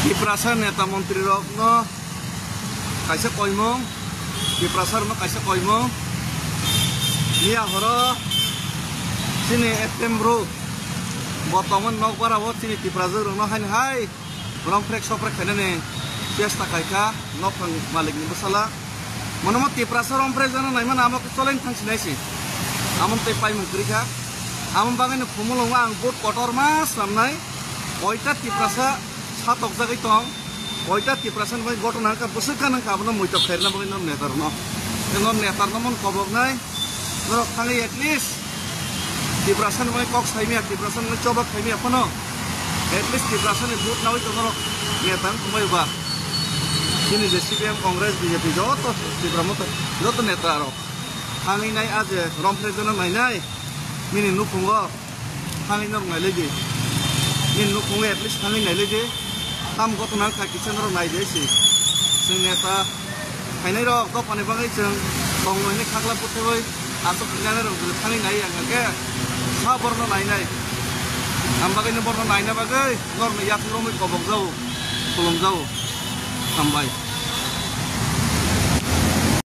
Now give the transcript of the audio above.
Kiprasa neta menteri rok no kaisa koimong kiprasar no kaisa koimong niya horo sini etembro botongan nok para bot sini kiprasa no hai orang prek soprek kene fiesta kaika nok malik ni besala monomat kiprasa orang prek jana nai mana amak solain thang sinai amon te pai menteri ka amon bangen phumulong ang bot kotor mas samnai oita kiprasa satok jagai tong oita kiprasan bai gotona ka busukan ka abno moito khairna bai non netar no mon kobok nai norok thangi at least kiprasan bai kok saimia kiprasan bai chobak saimia pano at least kiprasan ni vote nawai to norok netar kumai ba kini JCPM Kongres BJP joto kipramoto joto netar thangi nai aje rompresona nai mini nukungo thangi nor nai legi min nukungo at least thangi nai legi tam gotong nang kaki cenderung naik desi, ternyata ini rok kok panen banget ceng, tonggo ini kakla putih boy, atau kerjanya rok tani naik yang kayak, sabar no naik, ambak ini borno naik bagai, normal ya turun kobok jauh, tulung jauh, sampai.